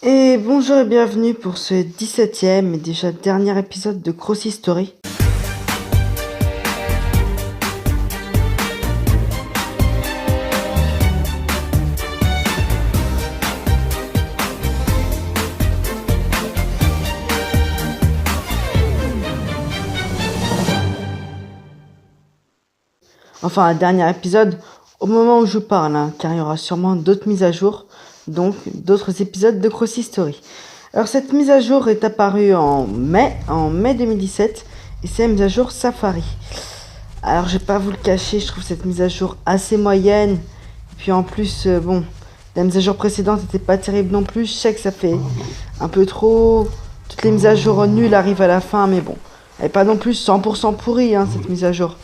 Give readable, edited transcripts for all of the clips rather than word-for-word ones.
Et bonjour et bienvenue pour ce 17e et déjà dernier épisode de Cross History. Enfin, un dernier épisode au moment où je parle, car il y aura sûrement d'autres mises à jour, donc d'autres épisodes de Cross History. Alors cette mise à jour est apparue en mai 2017, et c'est la mise à jour Safari. Alors je vais pas vous le cacher, je trouve cette mise à jour assez moyenne, et puis en plus, la mise à jour précédente n'était pas terrible non plus, je sais que ça fait un peu trop, toutes les mises à jour nulles arrivent à la fin, mais bon, elle n'est pas non plus 100% pourrie cette mise à jour.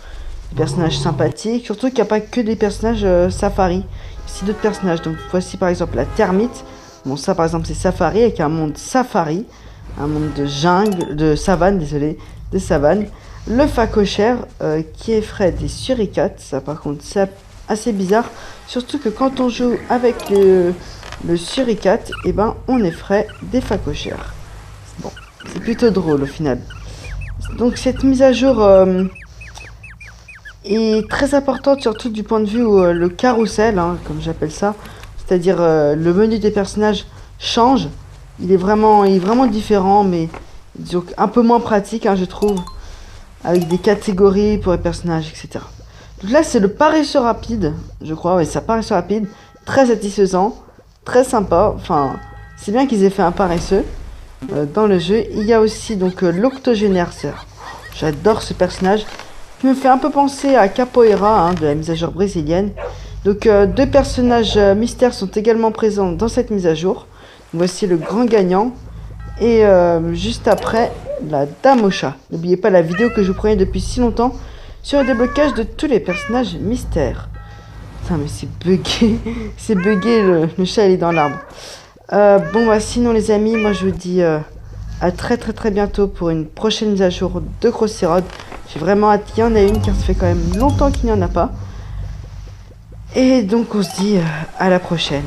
Des personnages sympathiques, surtout qu'il n'y a pas que des personnages Safari, il y a aussi d'autres personnages. Donc voici par exemple la termite. Bon, ça par exemple c'est Safari avec un monde Safari, un monde de jungle, de savane, désolé, de savane. Le phacochère qui effraie des suricates, ça par contre c'est assez bizarre, surtout que quand on joue avec le suricate, et ben on effraie des phacochères. Bon, c'est plutôt drôle au final. Donc cette mise à jour est très importante, surtout du point de vue où le carrousel, comme j'appelle ça, c'est-à-dire le menu des personnages change. Il est vraiment différent, mais disons, un peu moins pratique, je trouve, avec des catégories pour les personnages, etc. Donc là, c'est le paresseux rapide, je crois, ouais, ça paresseux rapide, très satisfaisant, très sympa. Enfin, c'est bien qu'ils aient fait un paresseux dans le jeu. Il y a aussi donc l'octogénaire. J'adore ce personnage. Qui me fait un peu penser à Capoeira de la mise à jour brésilienne. Donc deux personnages mystères sont également présents dans cette mise à jour. Voici le grand gagnant. Et juste après, la dame au chat. N'oubliez pas la vidéo que je vous prenais depuis si longtemps sur le déblocage de tous les personnages mystères. Putain mais c'est bugué. C'est bugué, le chat il est dans l'arbre. Sinon les amis, moi je vous dis à très bientôt pour une prochaine mise à jour de Crossy Road. J'ai vraiment hâte qu'il y en ait une car ça fait quand même longtemps qu'il n'y en a pas. Et donc on se dit à la prochaine.